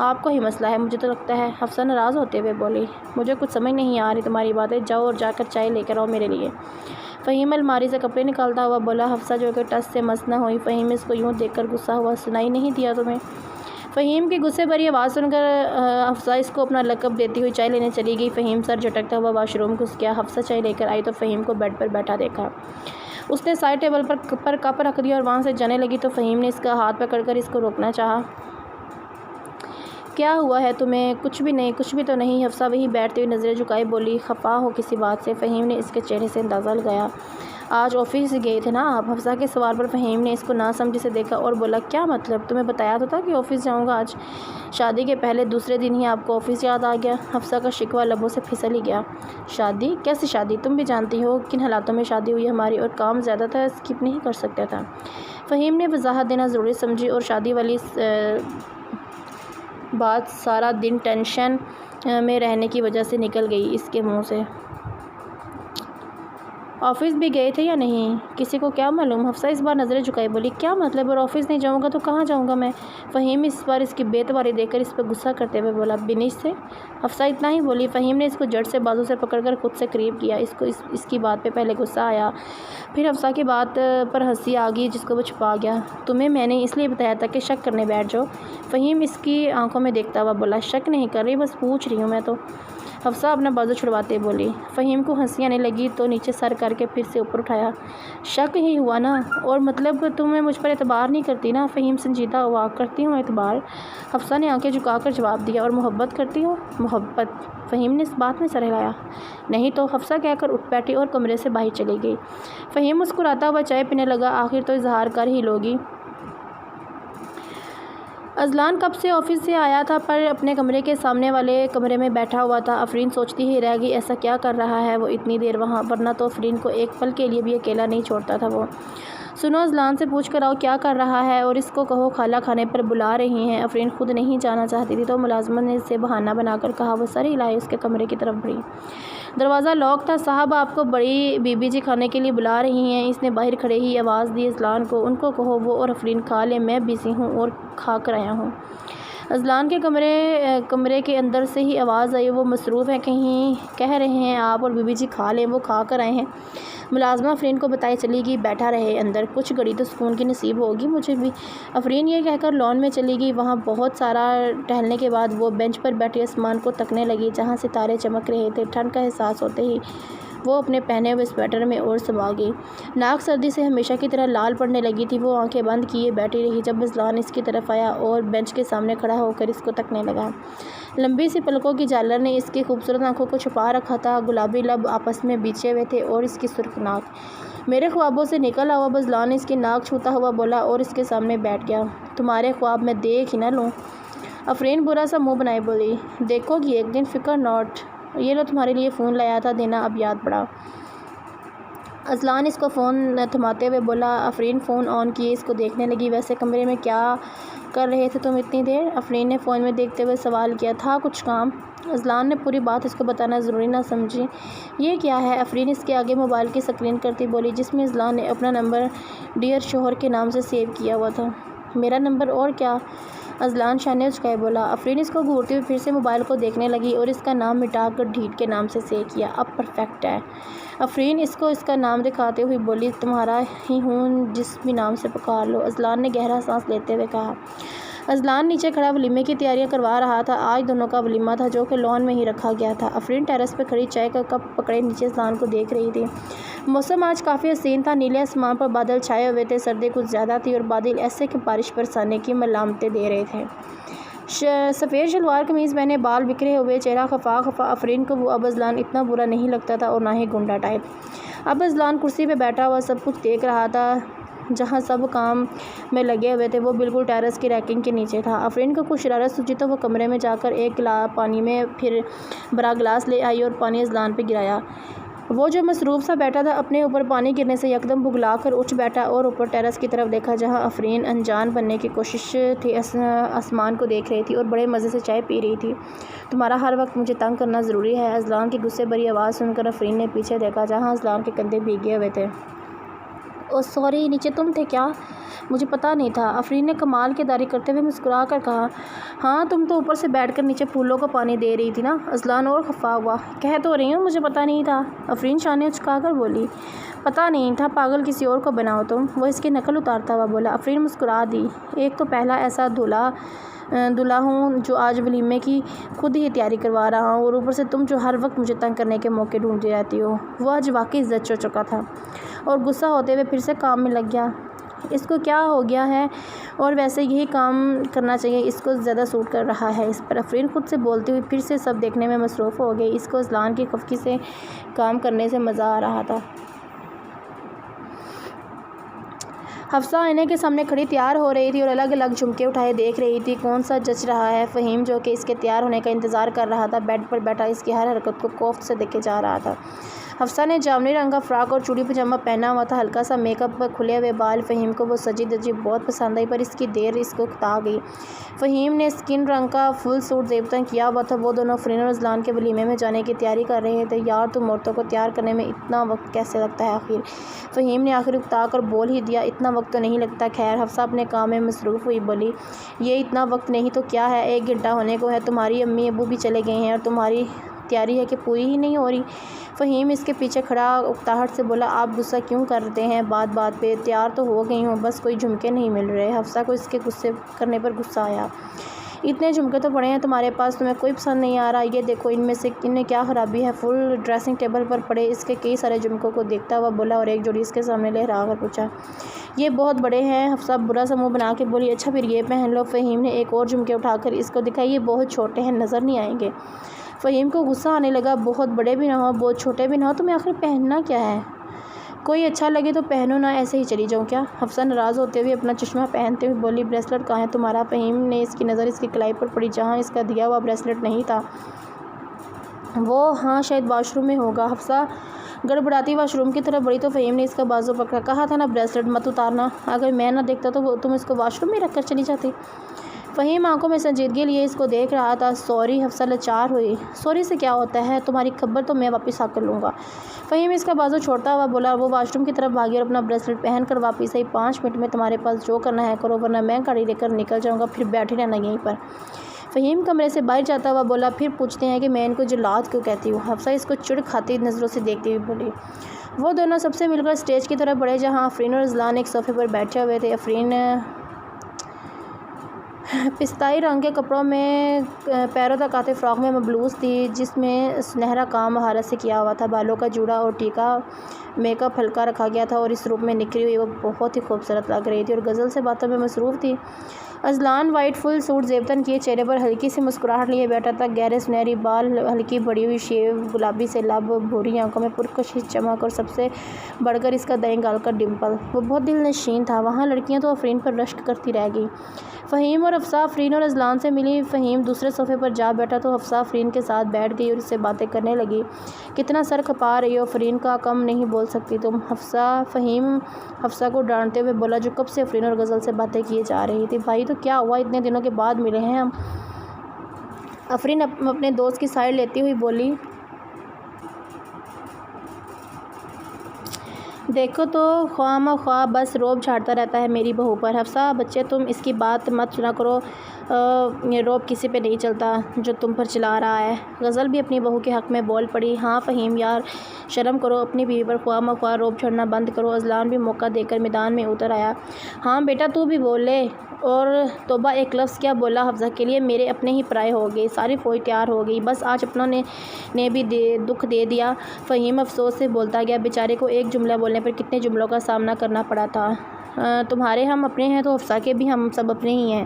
آپ کو ہی مسئلہ ہے مجھے تو لگتا ہے، حفصہ ناراض ہوتے ہوئے بولی۔ مجھے کچھ سمجھ نہیں آ رہی تمہاری باتیں، جاؤ اور جا کر چائے لے کر آؤ میرے لیے۔ فہیم الماری سے کپڑے نکالتا ہوا بولا۔ حفصہ جو کہ ٹس سے مس نہ ہوئی، فہیم اس کو یوں دیکھ کر غصہ ہوا۔ سنائی نہیں دیا تمہیں؟ فہیم کی غصے بھری آواز سن کر حفصہ اس کو اپنا لقب دیتی ہوئی چائے لینے چلی گئی۔ فہیم سر جھٹکتا ہوا واش روم گھس گیا۔ حفصہ چائے لے کر آئی تو فہیم کو بیڈ پر بیٹھا دیکھا۔ اس نے سائڈ ٹیبل پر کپ رکھ دیا اور وہاں سے جانے لگی تو فہیم نے اس کا ہاتھ پکڑ کر اس کو روکنا چاہا۔ کیا ہوا ہے تمہیں؟ کچھ بھی نہیں، کچھ بھی تو نہیں۔ حفصہ وہی بیٹھتے ہوئے نظریں جھکائے بولی۔ خفا ہو کسی بات سے؟ فہیم نے اس کے چہرے سے اندازہ لگایا۔ آج آفس گئے تھے نا آپ؟ حفصہ کے سوال پر فہیم نے اس کو ناسمجھی سے دیکھا اور بولا۔ کیا مطلب؟ تمہیں بتایا تو تھا کہ آفس جاؤں گا آج۔ شادی کے پہلے دوسرے دن ہی آپ کو آفس یاد آ گیا؟ حفصہ کا شکوہ لبوں سے پھسل ہی گیا۔ شادی؟ کیسی شادی؟ تم بھی جانتی ہو کن حالاتوں میں شادی ہوئی ہماری، اور کام زیادہ تھا، اسکپ نہیں کر سکتا تھا۔ فہیم نے وضاحت دینا ضروری سمجھی اور شادی والی بات سارا دن ٹینشن میں رہنے کی وجہ سے نکل گئی اس کے منہ سے۔ آفس بھی گئے تھے یا نہیں؟ کسی کو کیا معلوم؟ حفصہ اس بار نظریں جھکائی بولی کیا مطلب؟ اور آفس نہیں جاؤں گا تو کہاں جاؤں گا میں؟ فہیم اس بار اس کی بے اعتباری دیکھ کر اس پر غصہ کرتے ہوئے بولا بنش سے؟ حفصہ اتنا ہی بولی۔ فہیم نے اس کو جڑ سے بازو سے پکڑ کر خود سے قریب کیا۔ اس کو اس کی بات پہ پہلے غصہ آیا، پھر حفصہ کی بات پر ہنسی آ گئی جس کو وہ چھپا گیا۔ تمہیں میں نے اس لیے بتایا تھا کہ شک کرنے بیٹھ جاؤ، فہیم اس کی آنکھوں میں دیکھتا ہوا بولا۔ شک نہیں کر رہی، بس پوچھ رہی ہوں میں تو، حفصہ اپنا بازو چھڑواتے بولی۔ فہیم کو ہنسی آنے لگی تو نیچے سر کر کے پھر سے اوپر اٹھایا۔ شک ہی ہوا نا؟ اور مطلب تمہیں مجھ پر اعتبار نہیں کرتی نا؟ فہیم سنجیدہ ہوا۔ کرتی ہوں اعتبار، حفصہ نے آنکھیں جھکا کر جواب دیا۔ اور محبت کرتی ہو؟ محبت؟ فہیم نے اس بات میں سر ہلایا۔ نہیں تو، حفصہ کہہ کر اٹھ بیٹھی اور کمرے سے باہر چلی گئی۔ فہیم مسکراتا ہوا چائے پینے لگا۔ آخر تو اظہار کر ہی لوگی۔ اذلان کب سے آفس سے آیا تھا پر اپنے کمرے کے سامنے والے کمرے میں بیٹھا ہوا تھا۔ آفرین سوچتی ہی رہ گئی ایسا کیا کر رہا ہے وہ اتنی دیر وہاں، ورنہ تو آفرین کو ایک پل کے لیے بھی اکیلا نہیں چھوڑتا تھا وہ۔ سنو، اذلان سے پوچھ کر آؤ کیا کر رہا ہے، اور اس کو کہو خالہ کھانے پر بلا رہی ہیں۔ آفرین خود نہیں جانا چاہتی تھی تو ملازمت نے اسے بہانہ بنا کر کہا۔ وہ سر ہلائے اس کے کمرے کی طرف بڑھی۔ دروازہ لاک تھا۔ صاحب آپ کو بڑی بی بی جی کھانے کے لیے بلا رہی ہیں۔ اس نے باہر کھڑے ہی آواز دی اذلان کو۔ ان کو کہو وہ اور آفرین کھا لیں، میں بزی ہوں اور کھا کر آیا ہوں۔ اذلان کے کمرے کے اندر سے ہی آواز آئی، وہ مصروف ہیں کہیں، کہہ رہے ہیں آپ اور بی بی جی کھا لیں، وہ کھا کر آئے ہیں۔ ملازمہ آفرین کو بتائے چلی گئی بیٹھا رہے اندر، کچھ گھڑی تو سکون کی نصیب ہوگی مجھے بھی۔ آفرین یہ کہہ کر لان میں چلی گئی۔ وہاں بہت سارا ٹہلنے کے بعد وہ بینچ پر بیٹھی آسمان کو تکنے لگی جہاں ستارے چمک رہے تھے۔ ٹھنڈ کا احساس ہوتے ہی وہ اپنے پہنے ہوئے سویٹر میں اور سما گئی۔ ناک سردی سے ہمیشہ کی طرح لال پڑنے لگی تھی۔ وہ آنکھیں بند کیے بیٹھی رہی جب اذلان اس کی طرف آیا اور بینچ کے سامنے کھڑا ہو کر اس کو تکنے لگا۔ لمبی سی پلکوں کی جالر نے اس کی خوبصورت آنکھوں کو چھپا رکھا تھا، گلابی لب آپس میں بیچے ہوئے تھے اور اس کی سرخ ناک۔ میرے خوابوں سے نکل آؤ اب، اذلان نے اس کی ناک چھوتا ہوا بولا اور اس کے سامنے بیٹھ گیا۔ تمہارے خواب میں دیکھ ہی نہ لوں؟ آفرین برا سا منہ بنائے بولی۔ دیکھو گی ایک دن، فکر ناٹ۔ یہ لو تمہارے لیے فون لایا تھا، دینا اب یاد پڑا۔ اذلان اس کو فون تھماتے ہوئے بولا۔ آفرین فون آن کیے اس کو دیکھنے لگی۔ ویسے کمرے میں کیا کر رہے تھے تم اتنی دیر؟ آفرین نے فون میں دیکھتے ہوئے سوال کیا۔ تھا کچھ کام۔ اذلان نے پوری بات اس کو بتانا ضروری نہ سمجھی۔ یہ کیا ہے؟ آفرین اس کے آگے موبائل کی سکرین کرتی بولی جس میں اذلان نے اپنا نمبر ڈیئر شوہر کے نام سے سیو کیا ہوا تھا۔ میرا نمبر اور کیا؟ اذلان شانے اچکائے بولا۔ آفرین اس کو گھورتی ہوئی پھر سے موبائل کو دیکھنے لگی اور اس کا نام مٹا کر ڈھیٹ کے نام سے سیو کیا۔ اب پرفیکٹ ہے۔ آفرین اس کو اس کا نام دکھاتے ہوئے بولی تمہارا ہی ہوں، جس بھی نام سے پکار لو۔ اذلان نے گہرا سانس لیتے ہوئے کہا۔ اذلان نیچے کھڑا ولیمے کی تیاریاں کروا رہا تھا۔ آج دونوں کا ولیمہ تھا جو کہ لان میں ہی رکھا گیا تھا۔ آفرین ٹیرس پہ کھڑی چائے کا کپ پکڑے نیچے اذلان کو دیکھ رہی تھی۔ موسم آج کافی حسین تھا۔ نیلے آسمان پر بادل چھائے ہوئے تھے۔ سردی کچھ زیادہ تھی اور بادل ایسے کہ بارش برسانے کی علامتیں دے رہے تھے۔ سفید شلوار قمیض پہنے، بال بکھرے ہوئے، چہرہ خفا خفا۔ آفرین کو وہ اب اذلان اتنا برا نہیں لگتا تھا اور نہ ہی گنڈا ٹائپ۔ اب اذلان کرسی پہ بیٹھا ہوا سب کچھ دیکھ رہا تھا۔ جہاں سب کام میں لگے ہوئے تھے وہ بالکل ٹیرس کی ریکنگ کے نیچے تھا۔ آفرین کو کچھ شرارت سوچی تو وہ کمرے میں جا کر ایک گلاس پانی میں پھر بڑا گلاس لے آئی اور پانی اذلان پہ گرایا۔ وہ جو مصروف سا بیٹھا تھا اپنے اوپر پانی گرنے سے یکدم بگلا کر اٹھ بیٹھا اور اوپر ٹیرس کی طرف دیکھا جہاں آفرین انجان بننے کی کوشش تھی، آسمان کو دیکھ رہی تھی اور بڑے مزے سے چائے پی رہی تھی۔ تمہارا ہر وقت مجھے تنگ کرنا ضروری ہے؟ اذلان کی غصے بھری آواز سن کر آفرین نے پیچھے دیکھا جہاں اذلان کے کندھے بھیگے ہوئے تھے۔ او سوری، نیچے تم تھے کیا؟ مجھے پتہ نہیں تھا، آفرین نے کمال کی داری کرتے ہوئے مسکرا کر کہا۔ ہاں تم تو اوپر سے بیٹھ کر نیچے پھولوں کو پانی دے رہی تھی نا۔ اذلان اور خفا ہوا۔ کہہ تو رہی ہوں مجھے پتہ نہیں تھا، آفرین شانے اچکا کر بولی۔ پتہ نہیں تھا، پاگل کسی اور کو بناؤ تم، وہ اس کی نقل اتارتا ہوا بولا۔ آفرین مسکرا دی۔ ایک تو پہلا ایسا دلہا ہوں جو آج ولیمے کی خود ہی تیاری کروا رہا ہوں، اور اوپر سے تم جو ہر وقت مجھے تنگ کرنے کے موقع ڈھونڈتی رہتی ہو۔ وہ آج واقعی زچ ہو چکا تھا اور غصہ ہوتے ہوئے پھر سے کام میں لگ گیا۔ اس کو کیا ہو گیا ہے؟ اور ویسے یہی کام کرنا چاہیے، اس کو زیادہ سوٹ کر رہا ہے اس پر۔ آفرین خود سے بولتی ہوئی پھر سے سب دیکھنے میں مصروف ہو گئی۔ اس کو اذلان کی خفگی سے کام کرنے سے مزہ آ رہا تھا۔ حفصہ آئینے کے سامنے کھڑی تیار ہو رہی تھی اور الگ الگ جھمکے اٹھائے دیکھ رہی تھی کون سا جچ رہا ہے۔ فہیم جو کہ اس کے تیار ہونے کا انتظار کر رہا تھا بیڈ پر بیٹھا اس کی ہر حرکت کو کوفت سے دیکھے جا رہا تھا۔ حفصہ نے جامنی رنگ کا فراک اور چوڑی پجامہ پہنا ہوا تھا، ہلکا سا میک اپ، کھلے ہوئے بال۔ فہیم کو وہ سجی دجی بہت پسند آئی پر اس کی دیر اس کو اکتا گئی۔ فہیم نے اسکن رنگ کا فل سوٹ زیبتن کیا ہوا تھا۔ وہ دونوں فرین اور اذلان کے ولیمے میں جانے کی تیاری کر رہے تھے۔ یار تم عورتوں کو تیار کرنے میں اتنا وقت کیسے لگتا ہے آخر؟ فہیم نے آخر اکتا کر بول ہی دیا، اتنا وقت تو نہیں لگتا۔ خیر، حفصہ اپنے کام میں مصروف ہوئی بولی، یہ اتنا وقت نہیں تو کیا ہے، 1 گھنٹہ ہونے کو ہے، تمہاری امی ابو بھی چلے گئے ہیں اور تمہاری تیاری ہے کہ پوری ہی نہیں ہو رہی۔ فہیم اس کے پیچھے کھڑا اکتاہٹ سے بولا، آپ غصہ کیوں کرتے ہیں بات بات پہ؟ تیار تو ہو گئی ہوں، بس کوئی جھمکے نہیں مل رہے۔ حفصہ کو اس کے غصے کرنے پر غصہ آیا، اتنے جھمکے تو پڑے ہیں تمہارے پاس، تمہیں کوئی پسند نہیں آ رہا؟ یہ دیکھو ان میں کیا خرابی ہے؟ فل ڈریسنگ ٹیبل پر پڑے اس کے کئی سارے جھمکوں کو دیکھتا ہوا بولا اور ایک جوڑی اس کے سامنے لہرا کر پوچھا، یہ بہت بڑے ہیں؟ حفصہ برا سا منہ بنا کے بولی، اچھا پھر یہ پہن لو۔ فہیم نے ایک اور جھمکے اٹھا کر اس کو دکھائے، یہ بہت چھوٹے ہیں، نظر نہیں آئیں گے۔ فہیم کو غصہ آنے لگا، بہت بڑے بھی نہ ہو بہت چھوٹے بھی نہ ہو، تمہیں آخر پہننا کیا ہے؟ کوئی اچھا لگے تو پہنو نا، ایسے ہی چلی جاؤں کیا؟ حفصہ ناراض ہوتے ہوئے اپنا چشمہ پہنتے ہوئے بولی، بریسلٹ کہاں ہے تمہارا؟ فہیم نے اس کی نظر اس کی کلائی پر پڑی جہاں اس کا دیا ہوا بریسلٹ نہیں تھا۔ وہ ہاں شاید واش روم میں ہوگا۔ حفصہ گڑبڑاتی واش روم کی طرف بڑھی تو فہیم نے اس کا بازو پکڑا، کہا تھا نا بریسلٹ مت اتارنا، اگر میں نہ دیکھتا تو تم اس کو واش روم میں رکھ کر چلی جاتی۔ فہیم آنکھوں میں سنجیدگی لیے اس کو دیکھ رہا تھا۔ سوری، حفصہ لاچار ہوئی، سوری سے کیا ہوتا ہے، تمہاری خبر تو میں واپس آ کر لوں گا۔ فہیم اس کا بازو چھوڑتا ہوا بولا، وہ واش روم کی طرف بھاگی اور اپنا بریسلٹ پہن کر واپس آئی۔ 5 منٹ میں تمہارے پاس جو کرنا ہے کرو ورنہ میں گاڑی لے کر نکل جاؤں گا، پھر بیٹھے رہنا یہیں پر۔ فہیم کمرے سے باہر جاتا ہوا بولا، پھر پوچھتے ہیں کہ میں ان کو جلاد کیوں کہتی ہوں؟ حفصہ اس کو چڑ کھاتی نظروں سے دیکھتی ہوئی بولی۔ وہ دونوں سب سے مل کر اسٹیج کی طرف بڑھے جہاں آفرین اور اذلان ایک صوفے پر بیٹھے ہوئے تھے۔ آفرین پستائی رنگ کے کپڑوں میں پیروں تک آتے فراک میں ملبوس تھی جس میں سنہرا کام مہارت سے کیا ہوا تھا، بالوں کا جوڑا اور ٹیکا، میک اپ ہلکا رکھا گیا تھا اور اس روپ میں نکھری ہوئی وہ بہت ہی خوبصورت لگ رہی تھی اور غزل سے باتوں میں مصروف تھی۔ اذلان وائٹ فل سوٹ زیبتن کیے چہرے پر ہلکی سی مسکراہٹ لیے بیٹھا تھا، گہرے سنہری بال، ہلکی بڑی ہوئی شیو، گلابی سے لب، بھوری آنکھوں میں پرکشش چمک اور سب سے بڑھ کر اس کا دائیں گال کا ڈمپل، وہ بہت دل نشین تھا۔ وہاں لڑکیاں تو آفرین پر رشک کرتی رہ گئی۔ فہیم اور حفصہ آفرین اور اذلان سے ملی۔ فہیم دوسرے صوفے پر جا بیٹھا تو حفصہ آفرین کے ساتھ بیٹھ گئی اور اس سے باتیں کرنے لگی، کتنا سر کھپا رہی ہو آفرین کا، کم نہیں بول سکتی تم؟ فہیم حفصہ کو ڈانٹتے ہوئے بولا جو کب سے آفرین اور غزل سے باتیں کیے جا رہی تھی، بھائی تو کیا ہوا، اتنے دنوں کے بعد ملے ہیں ہم؟ آفرین اپنے دوست کی سائڈ لیتی ہوئی بولی، دیکھو تو خواہ مخواہ بس روب جھاڑتا رہتا ہے میری بہو پر۔ حفصہ بچے تم اس کی بات مت سنا کرو، روب کسی پہ نہیں چلتا جو تم پر چلا رہا ہے۔ غزل بھی اپنی بہو کے حق میں بول پڑی، ہاں فہیم یار شرم کرو، اپنی بیوی پر خواہ مخواہ روب جھاڑنا بند کرو۔ اذلان بھی موقع دے کر میدان میں اتر آیا، ہاں بیٹا تو بھی بول لے، اور توبہ ایک لفظ کیا بولا حفصہ کے لیے، میرے اپنے ہی پرائے ہو گئے، ساری فوج تیار ہو گئی، بس آج اپنوں نے بھی دکھ دے دیا۔ فہیم افسوس سے بولتا گیا، بیچارے کو ایک جملہ بولنے پر کتنے جملوں کا سامنا کرنا پڑا تھا، تمہارے ہم اپنے ہیں تو حفصہ کے بھی ہم سب اپنے ہی ہیں۔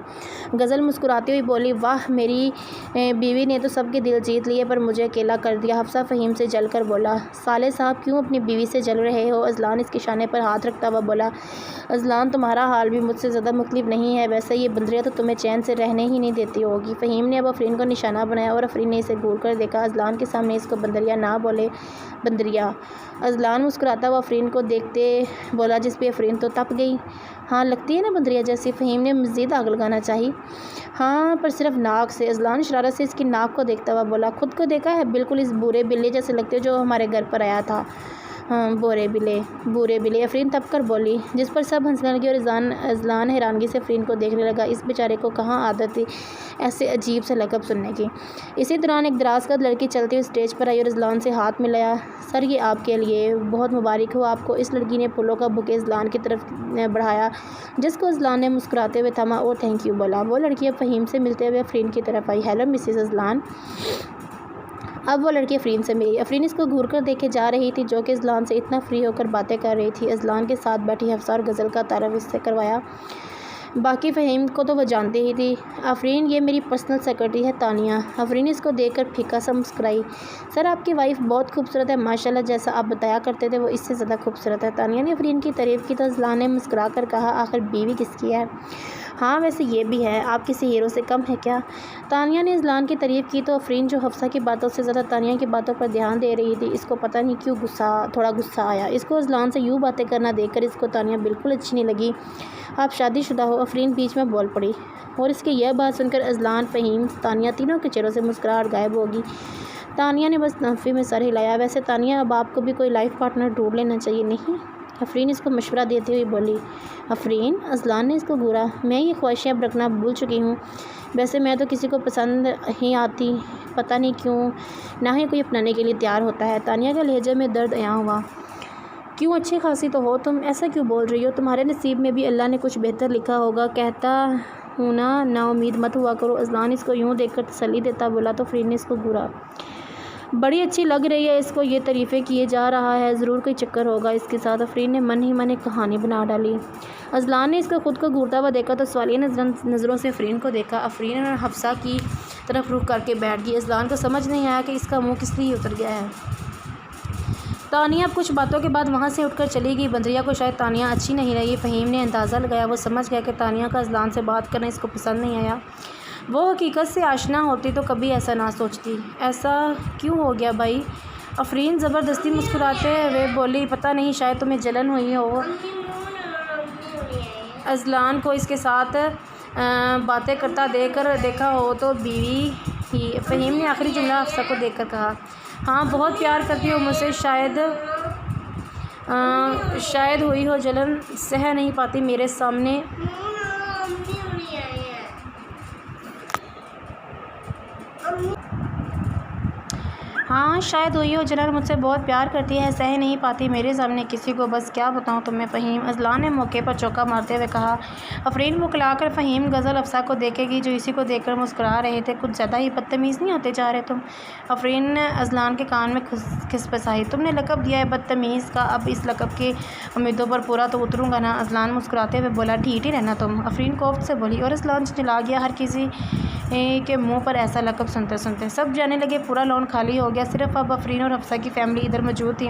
غزل مسکراتی ہوئی بولی، واہ میری بیوی نے تو سب کے دل جیت لیے پر مجھے اکیلا کر دیا۔ حفصہ فہیم سے جل کر بولا، سالے صاحب کیوں اپنی بیوی سے جل رہے ہو؟ اذلان اس کے شانے پر ہاتھ رکھتا ہوا بولا، اذلان تمہارا حال بھی مجھ سے زیادہ مختلف نہیں ہے، ویسے یہ بندریاں تو تمہیں چین سے رہنے ہی نہیں دیتی ہوگی۔ فہیم نے اب آفرین کو نشانہ بنایا اور آفرین نے اسے گھور کر دیکھا، اذلان کے سامنے اس کو بندریا نہ بولے، بندریا۔ اذلان مسکراتا ہوا آفرین کو دیکھتے بولا، جس پہ آفرین تو تپ گئی، ہاں لگتی ہے نا بندریا جیسی؟ فہیم نے مزید آگ لگانا چاہی، ہاں پر صرف ناک سے۔ اذلان شرارت سے اس کی ناک کو دیکھتا ہوا بولا، خود کو دیکھا ہے، بالکل اس بورے بلے جیسے لگتے ہو جو ہمارے گھر پر آیا تھا۔ بورے بلے، آفرین تپ کر بولی، جس پر سب ہنسنے لگے اور اذلان حیرانگی سے آفرین کو دیکھنے لگا، اس بیچارے کو کہاں عادت تھی ایسے عجیب سے لقب سننے کی۔ اسی دوران ایک دراز قد لڑکی چلتی ہوئی اسٹیج پر آئی اور اذلان سے ہاتھ ملایا، سر یہ آپ کے لیے، بہت مبارک ہو آپ کو۔ اس لڑکی نے پھولوں کا بوکے اذلان کی طرف بڑھایا جس کو اذلان نے مسکراتے ہوئے تھاما اور تھینک یو بولا۔ وہ لڑکی اب فہیم سے ملتے ہوئے آفرین کی طرف آئی، ہیلو مسز اذلان۔ اب وہ لڑکی آفرین سے ملی، آفرین اس کو گھور کر دیکھے جا رہی تھی جو کہ اذلان سے اتنا فری ہو کر باتیں کر رہی تھی۔ اذلان کے ساتھ بیٹھی حفصہ اور غزل کا تعارف اس سے کروایا، باقی فہیم کو تو وہ جانتی ہی تھی۔ آفرین یہ میری پرسنل سیکرٹری ہے تانیہ۔ آفرین اس کو دیکھ کر پھیکا سا مسکرائی۔ سر آپ کی وائف بہت خوبصورت ہے ماشاءاللہ، جیسا آپ بتایا کرتے تھے وہ اس سے زیادہ خوبصورت ہے۔ تانیہ نے آفرین کی تعریف کی تو اذلان نے مسکرا کر کہا آخر بیوی کس کی ہے؟ ہاں ویسے یہ بھی ہے، آپ کسی ہیرو سے کم ہے کیا؟ تانیہ نے اذلان کی تعریف کی تو آفرین جو حفصہ کی باتوں سے زیادہ تانیہ کی باتوں پر دھیان دے رہی تھی، اس کو پتہ نہیں کیوں تھوڑا غصہ آیا۔ اس کو اذلان سے یوں باتیں کرنا دیکھ کر اس کو تانیہ بالکل اچھی نہیں لگی۔ آپ شادی شدہ ہو؟ آفرین بیچ میں بول پڑی، اور اس کی یہ بات سن کر اذلان، فہیم، تانیہ تینوں کے چہروں سے مسکراہٹ غائب ہوگی۔ تانیہ نے بس نفی میں سر ہلایا۔ ویسے تانیہ اب آپ کو بھی کوئی لائف پارٹنر ڈھونڈ لینا چاہیے نہیں؟ آفرین اس کو مشورہ دیتے ہوئے بولی۔ آفرین، اذلان نے اس کو گھورا، میں یہ خواہشیں اب رکھنا بھول چکی ہوں۔ ویسے میں تو کسی کو پسند ہی آتی، پتہ نہیں کیوں نہ ہی کوئی اپنانے کے لیے تیار ہوتا ہے۔ تانیہ کے لہجے میں درد عیاں ہوا۔ کیوں اچھی خاصی تو ہو تم، ایسا کیوں بول رہی ہو؟ تمہارے نصیب میں بھی اللہ نے کچھ بہتر لکھا ہوگا، کہتا ہوں نا امید مت ہوا کرو۔ اذلان اس کو یوں دیکھ کر تسلی دیتا بولا تو آفرین نے اس کو گھورا۔ بڑی اچھی لگ رہی ہے، اس کو یہ تعریفیں کیے جا رہا ہے، ضرور کوئی چکر ہوگا اس کے ساتھ۔ آفرین نے من ہی من ایک کہانی بنا ڈالی۔ اذلان نے اس کو خود کو گھورتا ہوا دیکھا تو سوالیہ نظروں سے آفرین کو دیکھا۔ آفرین اور حفصہ کی طرف رخ کر کے بیٹھ گئی۔ اذلان کو سمجھ نہیں آیا کہ اس کا منہ کس لیے اتر گیا ہے۔ تانیہ اب کچھ باتوں کے بعد وہاں سے اٹھ کر چلی گئی۔ بندریا کو شاید تانیہ اچھی نہیں لگی۔ فہیم نے اندازہ لگایا، وہ سمجھ گیا کہ تانیہ کا اذلان سے بات کرنا اس کو پسند نہیں آیا۔ وہ حقیقت سے آشنا ہوتی تو کبھی ایسا نہ سوچتی۔ ایسا کیوں ہو گیا بھائی؟ آفرین زبردستی مسکراتے ہوئے بولی، پتہ نہیں شاید تمہیں جلن ہوئی ہو اذلان کو اس کے ساتھ باتیں کرتا دیکھا ہو تو بیوی ہی۔ فہیم نے آخری جملہ حفصہ کو دیکھ کر کہا۔ ہاں بہت پیار کرتی ہو مجھ سے، شاید ہوئی ہو جلن، سہ نہیں پاتی میرے سامنے ہاں شاید ہوئی ہو جلن، مجھ سے بہت پیار کرتی ہے، سہ نہیں پاتی میرے سامنے کسی کو، بس کیا بتاؤں تمہیں فہیم؟ اذلان نے موقع پر چوکا مارتے ہوئے کہا۔ آفرین بکلا کر فہیم غزل حفصہ کو دیکھے گی جو اسی کو دیکھ کر مسکرا رہے تھے۔ کچھ زیادہ ہی بدتمیز نہیں ہوتے جا رہے تم؟ آفرین نے اذلان کے کان میں کھسپسائی۔ تم نے لقب دیا ہے بدتمیز کا، اب اس لقب کی امیدوں پر پورا تو اتروں گا نا؟ اذلان مسکراتے ہوئے بولا۔ ڈھیٹ ہی رہنا تم، آفرین کوفت سے بولی، اور اذلان چلا گیا۔ ہر کسی کے منہ پر ایسا لقب سنتے سنتے سب جانے لگے، پورا لون خالی ہو گیا، صرف اب آفرین اور حفصہ کی فیملی ادھر موجود تھی۔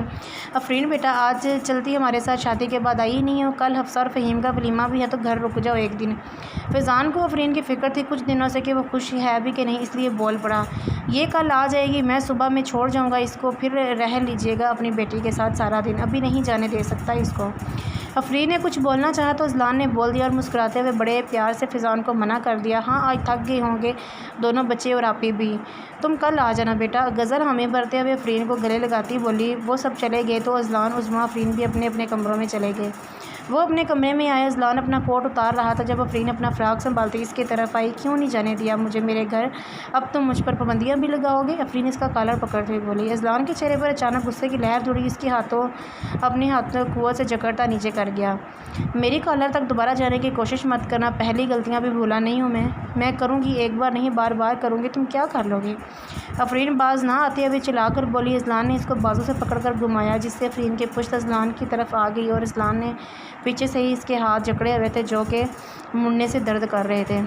آفرین بیٹا آج چلتی ہمارے ساتھ، شادی کے بعد آئی نہیں ہو، کل حفصہ اور فہیم کا ولیمہ بھی ہے تو گھر رک جاؤ ایک دن۔ فیضان کو آفرین کی فکر تھی کچھ دنوں سے کہ وہ خوش ہے بھی کہ نہیں، اس لیے بول پڑا، یہ کل آ جائے گی، میں صبح میں چھوڑ جاؤں گا اس کو، پھر رہ لیجیے گا اپنی بیٹی کے ساتھ سارا دن، ابھی نہیں جانے دے سکتا اس کو۔ آفرین نے کچھ بولنا چاہا تو اذلان نے بول دیا اور مسکراتے ہوئے بڑے پیار سے فیضان کو منع کر دیا۔ ہاں آج تھک گئے ہوں گے دونوں بچے اور آپی بھی، تم کل آ جانا بیٹا۔ غزل ہمیں بھرتے ہوئے آفرین کو گلے لگاتی بولی۔ وہ سب چلے گئے تو اذلان، عظمیٰ، آفرین بھی اپنے اپنے کمروں میں چلے گئے۔ وہ اپنے کمرے میں آئے۔ اذلان اپنا کوٹ اتار رہا تھا جب آفرین اپنا فراق سنبھالتی اس کی طرف آئی۔ کیوں نہیں جانے دیا مجھے میرے گھر؟ اب تم مجھ پر پابندیاں بھی لگاؤ گے؟ آفرین اس کا کالر پکڑتے ہوئے بولی۔ اذلان کے چہرے پر اچانک غصے کی لہر دوڑی، اس کے اپنے ہاتھوں قوت سے جکڑتا نیچے کر گیا۔ میری کالر تک دوبارہ جانے کی کوشش مت کرنا، پہلی غلطیاں بھی بھولا نہیں ہوں میں کروں گی، ایک بار نہیں بار بار کروں گی، تم کیا کر لو گے؟ آفرین باز نہ آتے ہوئے چلا کر بولی۔ اذلان نے اس کو بازو سے پکڑ کر گھمایا جس سے آفرین کی پشت اذلان کی طرف آ گئی اور اذلان نے پیچھے سے ہی اس کے ہاتھ جکڑے ہوئے تھے جو کہ مڑنے سے درد کر رہے تھے۔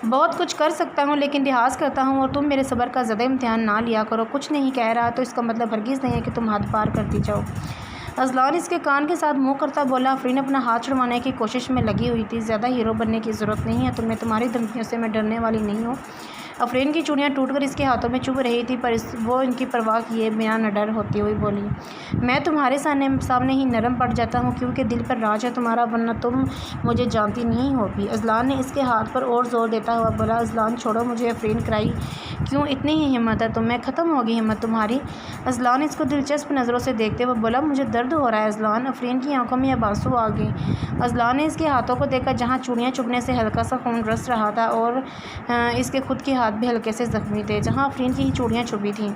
بہت کچھ کر سکتا ہوں لیکن لحاظ کرتا ہوں اور تم میرے صبر کا زیادہ امتحان نہ لیا کرو۔ کچھ نہیں کہہ رہا تو اس کا مطلب ہرگز نہیں ہے کہ تم حد پار کرتی جاؤ۔ اذلان اس کے کان کے ساتھ منہ کرتا بولا۔ آفرین اپنا ہاتھ چھڑوانے کی کوشش میں لگی ہوئی تھی۔ زیادہ ہیرو بننے کی ضرورت نہیں ہے تمہیں، تمہاری دھمکیوں سے میں ڈرنے والی نہیں ہوں۔ آفرین کی چوڑیاں ٹوٹ کر اس کے ہاتھوں میں چبھ رہی تھی پر وہ ان کی پرواہ کیے بنا نہ ڈر ہوتی ہوئی بولی۔ میں تمہارے سامنے ہی نرم پڑ جاتا ہوں کیونکہ دل پر راج ہے تمہارا، ورنہ تم مجھے جانتی نہیں ہو بھی۔ اذلان نے اس کے ہاتھ پر اور زور دیتا ہوا بولا۔ اذلان چھوڑو مجھے، آفرین کرائی۔ کیوں اتنی ہی ہمت ہے تم میں؟ ختم ہوگی ہمت تمہاری؟ اذلان اس کو دلچسپ نظروں سے دیکھتے ہوئے بولا۔ مجھے درد ہو رہا ہے اذلان۔ آفرین کی آنکھوں میں اب آنسو آ گئے۔ اذلان نے اس کے ہاتھوں کو دیکھا جہاں چوڑیاں چبھنے سے ہلکا سا خون رس رہا تھا اور اس کے خود کے ہاتھ بھی ہلکے سے زخمی تھے جہاں آفرین کی ہی چوڑیاں چبھی تھیں۔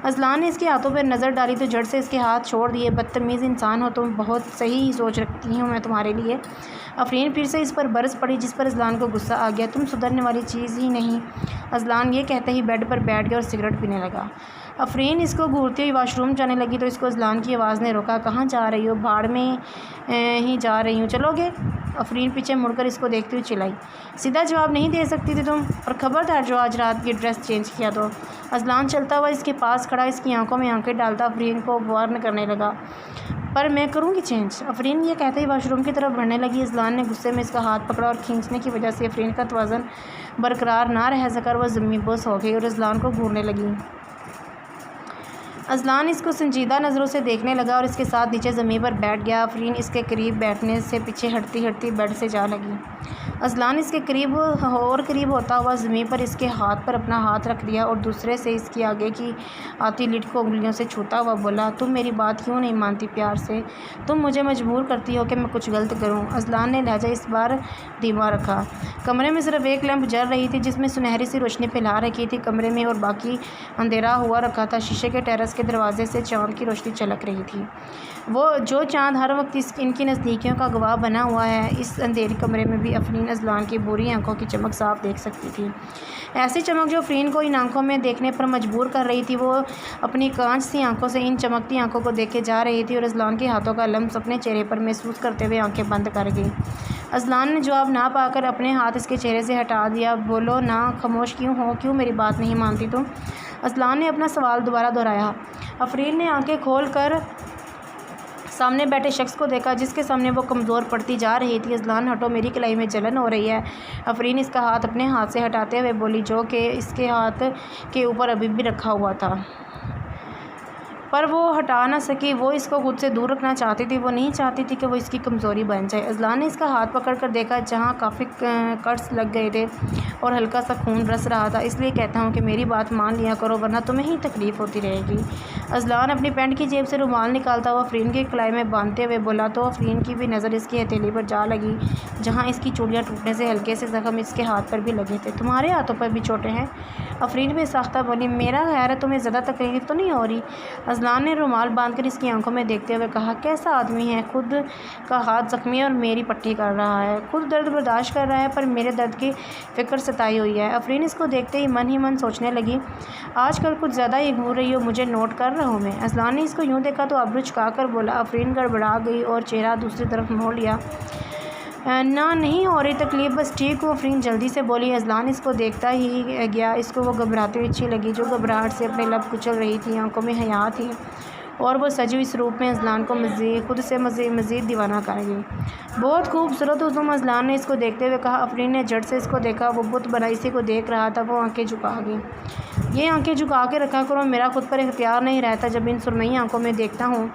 اذلان نے اس کے ہاتھوں پر نظر ڈالی تو جھٹ سے اس کے ہاتھ چھوڑ دیے۔ بدتمیز انسان ہو تم، بہت صحیح سوچ رکھتی ہوں میں تمہارے لیے۔ آفرین پھر سے اس پر برس پڑی جس پر اذلان کو غصہ آ گیا۔ تم سدھرنے والی چیز ہی نہیں۔ اذلان یہ کہتے ہی بیڈ پر بیٹھ گیا اور سگریٹ پینے لگا۔ افرین اس کو گھورتی ہوئی واش روم جانے لگی تو اس کو اذلان کی آواز نے روکا۔ کہاں جا رہی ہو؟ بھاڑ میں ہی جا رہی ہوں، چلو گے؟ افرین پیچھے مڑ کر اس کو دیکھتی ہوئی چلائی۔ سیدھا جواب نہیں دے سکتی تھی تم؟ اور خبردار جو آج رات کی ڈریس چینج کیا تو۔ اذلان چلتا ہوا اس کے پاس کھڑا اس کی آنکھوں میں آنکھیں ڈالتا افرین کو وارن کرنے لگا۔ پر میں کروں گی چینج؟ افرین یہ کہتے ہی واش روم کی طرف بڑھنے لگی۔ اذلان نے غصے میں اس کا ہاتھ پکڑا اور کھینچنے کی وجہ سے افرین کا توازن برقرار نہ رہ سکا اور وہ زمین بوس ہو گئی اور اذلان کو گھورنے لگی۔ اذلان اس کو سنجیدہ نظروں سے دیکھنے لگا اور اس کے ساتھ نیچے زمین پر بیٹھ گیا۔ افرین اس کے قریب بیٹھنے سے پیچھے ہٹتی ہٹتی بیڈ سے جا لگی۔ اذلان اس کے قریب اور قریب ہوتا ہوا زمین پر اس کے ہاتھ پر اپنا ہاتھ رکھ دیا اور دوسرے سے اس کی آگے کی آتی لٹ کو انگلیوں سے چھوتا ہوا بولا، تم میری بات کیوں نہیں مانتی پیار سے؟ تم مجھے مجبور کرتی ہو کہ میں کچھ غلط کروں۔ اذلان نے لہجہ اس بار دھیما رکھا۔ کمرے میں صرف ایک لیمپ جل رہی تھی جس میں سنہری سی روشنی پھیلا رکھی تھی کمرے میں، اور باقی اندھیرا ہوا رکھا تھا۔ شیشے کے ٹیرس کے دروازے سے چاند کی روشنی چلک رہی تھی، وہ جو چاند ہر وقت ان کی نزدیکیوں کا گواہ بنا ہوا ہے۔ اس اندھیرے کمرے میں بھی افرین اذلان کی بری آنکھوں کی چمک صاف دیکھ سکتی تھی، ایسی چمک جو افرین کو ان آنکھوں میں دیکھنے پر مجبور کر رہی تھی۔ وہ اپنی کانچ سی آنکھوں سے ان چمکتی آنکھوں کو دیکھے جا رہی تھی اور اذلان کے ہاتھوں کا لمس اپنے چہرے پر محسوس کرتے ہوئے آنکھیں بند کر گئی۔ اذلان نے جواب نہ پا کر اپنے ہاتھ اس کے چہرے سے ہٹا دیا۔ بولو نا، خاموش کیوں ہو؟ کیوں میری بات نہیں مانتی تم؟ اذلان نے اپنا سوال دوبارہ دہرایا۔ افرین نے آنکھیں کھول کر سامنے بیٹھے شخص کو دیکھا جس کے سامنے وہ کمزور پڑتی جا رہی تھی۔ اذلان، ہٹو، میری کلائی میں جلن ہو رہی ہے۔ افرین اس کا ہاتھ اپنے ہاتھ سے ہٹاتے ہوئے بولی، جو کہ اس کے ہاتھ کے اوپر ابھی بھی رکھا ہوا تھا پر وہ ہٹا نہ سکی۔ وہ اس کو خود سے دور رکھنا چاہتی تھی، وہ نہیں چاہتی تھی کہ وہ اس کی کمزوری بن جائے۔ اذلان نے اس کا ہاتھ پکڑ کر دیکھا جہاں کافی کٹس لگ گئے تھے اور ہلکا سا خون رس رہا تھا۔ اس لیے کہتا ہوں کہ میری بات مان لیا کرو ورنہ تمہیں ہی تکلیف ہوتی رہے گی۔ اذلان اپنی پینٹ کی جیب سے رومال نکالتا ہوا افرین کی کلائی میں باندھتے ہوئے بولا تو افرین کی بھی نظر اس کی ہتھیلی پر جا لگی جہاں اس کی چوڑیاں ٹوٹنے سے ہلکے سے زخم اس کے ہاتھ پر بھی لگے تھے۔ تمہارے ہاتھوں پر بھی چوٹیں ہیں؟ افرین بھی ساختہ بولی، میرا خیر ہے تمہیں زیادہ تکلیف تو نہیں ہو رہی؟ اذلان نے رومال باندھ کر اس کی آنکھوں میں دیکھتے ہوئے کہا، کیسا آدمی ہے، خود کا ہاتھ زخمی ہے اور میری پٹی کر رہا ہے، خود درد برداشت کر رہا ہے پر میرے درد کی فکر ستائی ہوئی ہے۔ افرین اس کو دیکھتے ہی من سوچنے لگی، آج کل کچھ زیادہ ہی گھور رہی ہو، مجھے نوٹ کر رہا ہوں میں۔ اذلان نے اس کو یوں دیکھا تو ابرو جھکا کر بولا۔ افرین گڑبڑا گئی اور چہرہ دوسری طرف موڑ لیا۔ نہ، نہیں ہو رہی تکلیف، بس ٹھیک ہوں، افرین جلدی سے بولی۔ اذلان اس کو دیکھتا ہی گیا۔ اس کو وہ گھبراتی ہوئی اچھی لگی جو گھبراہٹ سے اپنے لب کچل رہی تھی، آنکھوں میں حیا تھی اور وہ سجی ہوئی اس روپ میں اذلان کو خود سے مزید دیوانہ کر گئی۔ بہت خوبصورت ہو تم، اذلان نے اس کو دیکھتے ہوئے کہا۔ افرین نے جھٹ سے اس کو دیکھا، وہ بت بنا اسی کو دیکھ رہا تھا۔ وہ آنکھیں جھکا گئی۔ یہ آنکھیں جھکا کے رکھا کرو، میرا خود پر اختیار نہیں رہتا جب ان سرمئی آنکھوں میں دیکھتا ہوں۔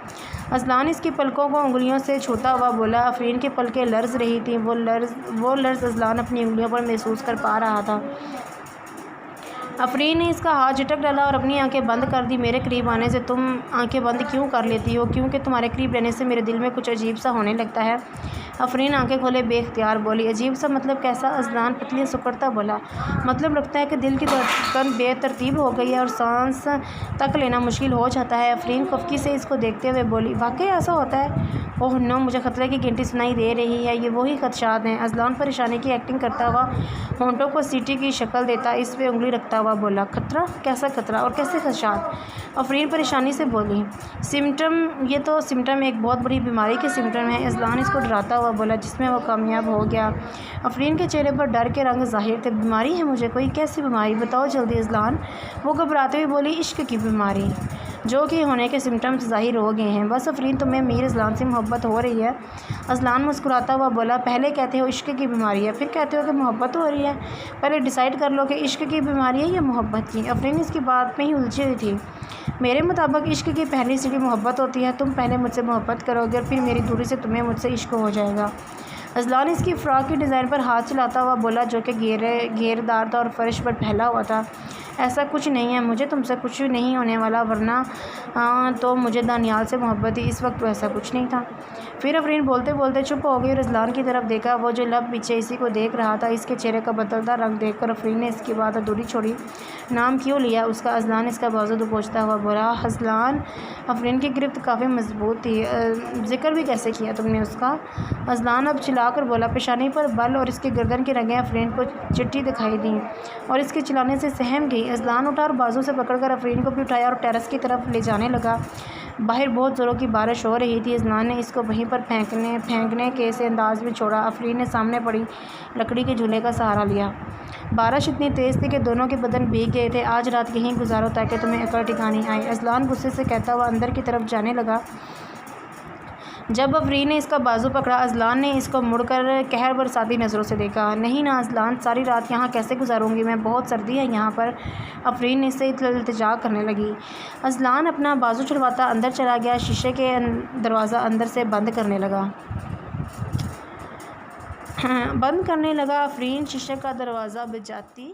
اذلان اس کی پلکوں کو انگلیوں سے چھوتا ہوا بولا۔ افرین کی پلکیں لرز رہی تھیں، وہ لرز اذلان اپنی انگلیوں پر محسوس کر پا رہا تھا۔ افرین نے اس کا ہاتھ جھٹک ڈالا اور اپنی آنکھیں بند کر دی۔ میرے قریب آنے سے تم آنکھیں بند کیوں کر لیتی ہو؟ کیونکہ تمہارے قریب رہنے سے میرے دل میں کچھ عجیب سا ہونے لگتا ہے۔ افرین آنکھیں کھولے بے اختیار بولی۔ عجیب سا مطلب کیسا؟ اذلان پتلی سکڑتا بولا۔ مطلب لگتا ہے کہ دل کی دھڑکن بے ترتیب ہو گئی ہے اور سانس تک لینا مشکل ہو جاتا ہے۔ افرین خفگی سے اس کو دیکھتے ہوئے بولی، واقعی ایسا ہوتا ہے؟ اوہ نو، مجھے خطرے کی گھنٹی سنائی دے رہی ہے، یہ وہی خدشات ہیں؟ اذلان پریشانی کی ایکٹنگ کرتا ہوا ہونٹوں کو سیٹی کی شکل دیتا اس پہ انگلی رکھتا ہوا بولا، خطرہ؟ کیسا خطرہ اور کیسے خدشات؟ افرین پریشانی سے بولی۔ سمٹم، یہ تو سمٹم ایک بہت بڑی بیماری کے سمٹم ہیں۔ اذلان اس کو ڈراتا ہوا بولا جس میں وہ کامیاب ہو گیا۔ افرین کے چہرے پر ڈر کے رنگ ظاہر تھے۔ بیماری ہے مجھے کوئی؟ کیسی بیماری؟ بتاؤ جلدی اذلان، وہ گھبراتے ہوئے بولی۔ عشق کی بیماری، جو کہ ہونے کے سمٹمز ظاہر ہو گئے ہیں۔ بس افرین، تمہیں میر اذلان سے محبت ہو رہی ہے؟ اذلان مسکراتا ہوا بولا، پہلے کہتے ہو عشق کی بیماری ہے، پھر کہتے ہو کہ محبت ہو رہی ہے، پہلے ڈیسائیڈ کر لو کہ عشق کی بیماری ہے یا محبت کی۔ افرین اس کی بات میں ہی الجھی ہوئی تھی۔ میرے مطابق عشق کی پہلی سیڑھی محبت ہوتی ہے، تم پہلے مجھ سے محبت کرو گے اور پھر میری دوری سے تمہیں مجھ سے عشق ہو جائے گا۔ اذلان اس کی فراق کی ڈیزائن پر ہاتھ چلاتا ہوا بولا جو کہ گھیر دار تھا اور فرش پر پھیلا ہوا تھا، ایسا کچھ نہیں ہے، مجھے تم سے کچھ نہیں ہونے والا، ورنہ تو مجھے دانیال سے محبت تھی، اس وقت تو ایسا کچھ نہیں تھا۔ پھر افرین بولتے بولتے چپ ہو گئی اور اذلان کی طرف دیکھا، وہ جو لب پیچھے اسی کو دیکھ رہا تھا۔ اس کے چہرے کا بدلتا رنگ دیکھ کر افرین نے اس کی بات ادھوری چھوڑی۔ نام کیوں لیا اس کا؟ اذلان اس کا بازو دبوچتا ہوا بولا۔ اذلان، افرین کی گرفت کافی مضبوط تھی۔ ذکر بھی کیسے کیا تم نے اس کا؟ اذلان اب چلا کر بولا۔ پیشانی پر بل اور اس کی گردن کی رگیں افرین کو چٹی دکھائی دیں اور اس کے چلانے سے سہم گئی۔ لگی۔ اذلان اٹھا اور بازو سے پکڑ کر افرین کو بھی اٹھایا اور ٹیرس کی طرف لے جانے لگا۔ باہر بہت زوروں کی بارش ہو رہی تھی۔ اذلان نے اس کو وہیں پر پھینکنے کے سے انداز میں چھوڑا۔ افرین نے سامنے پڑی لکڑی کے جھولے کا سہارا لیا۔ بارش اتنی تیز تھی کہ دونوں کے بدن بھیگ گئے تھے۔ آج رات یہیں گزارو تاکہ تمہیں عقل ٹھکانے آئے، اذلان غصے سے کہتا ہوا اندر کی طرف جانے لگا۔ جب افرین نے اس کا بازو پکڑا، اذلان نے اس کو مڑ کر قہر برساتی نظروں سے دیکھا۔ نہیں نا اذلان، ساری رات یہاں کیسے گزاروں گی میں، بہت سردی ہے یہاں پر، افرین اس سے التجا کرنے لگی۔ اذلان اپنا بازو چھڑواتا اندر چلا گیا، شیشے کے دروازہ اندر سے بند کرنے لگا۔ افرین شیشے کا دروازہ بجاتی